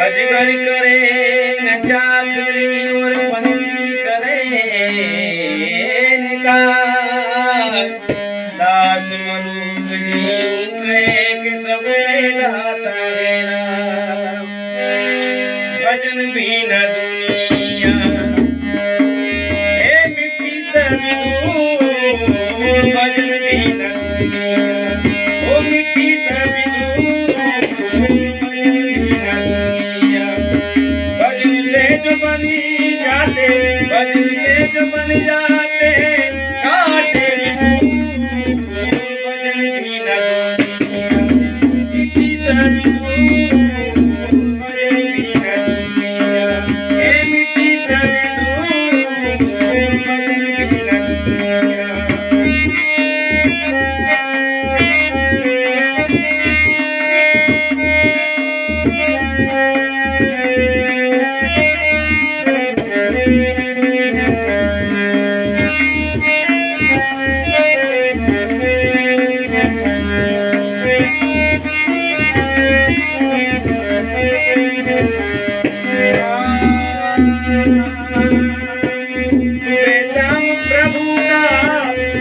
अजगर करे न चाकरी और पंछी करे निकार। दास मनुष्य जीव कहे कि सब दाता है राम। भजन बिन दुनिया हे मिट्टी सभी दूर। भजन बिन दुनिया ओ मिट्टी सभी दूर। भजन बिन दुनिया भजन से जो बनी जाते, भजन से जो बन जाते काटे भजन बिन दुनिया मिट्टी सभी दूर। भजन बिन दुनिया हे मिट्टी सभी दूर। भजन बिन दुनिया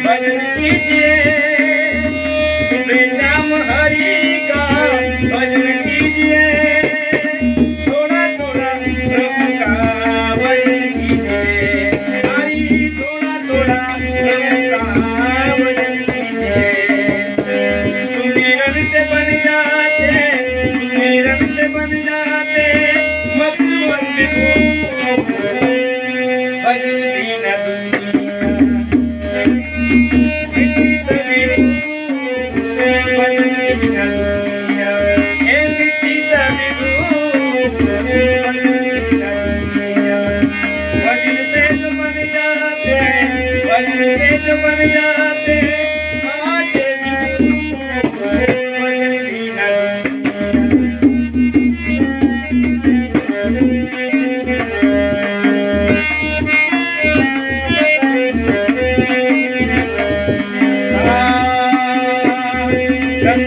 भजन कीजिए, सुबह शाम हरि का भजन कीजिए। थोड़ा थोड़ा प्रभु का भजन कीजिए। हरि थोड़ा थोड़ा प्रभु का भजन कीजिए। सुमिरन से बन जाते, सुमिरन से बन जाते मकबंद को। भजन बिन दुनिया मिट्टी सभी दूर। भजन बिन दुनिया हे मिट्टी सभी दूर। भजन बिन दुनिया भजन से जो बन जाते, भजन से जो बन जाते काटे भी दूर। भजन बिन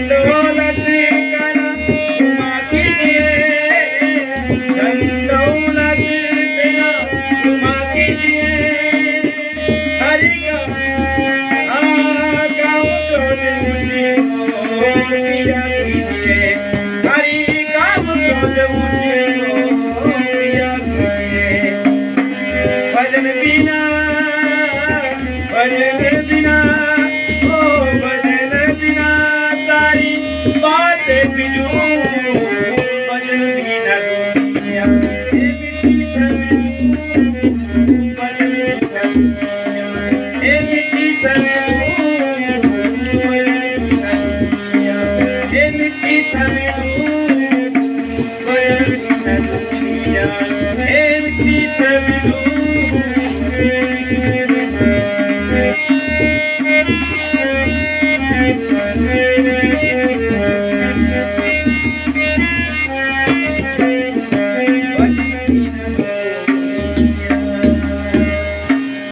दौलत करा घुमा कीजिए। दौलत से ना घुमा कीजिए। हरि का काम क्रोध मुझको प्रिया कीजिए। हरि काम क्रोध मुझको प्रिया कीजिए। भजन बिना, भजन बिना ओ भजन बिना सारी बातें फिजूल। भजन बिन दुनिया हे मिट्टी सभी दूर। भजन बिन दुनिया हे मिट्टी सभी दूर। भजन बिन दुनिया हे मिट्टी सभी दूर। भजन बिन दुनिया हे मिट्टी सभी दूर।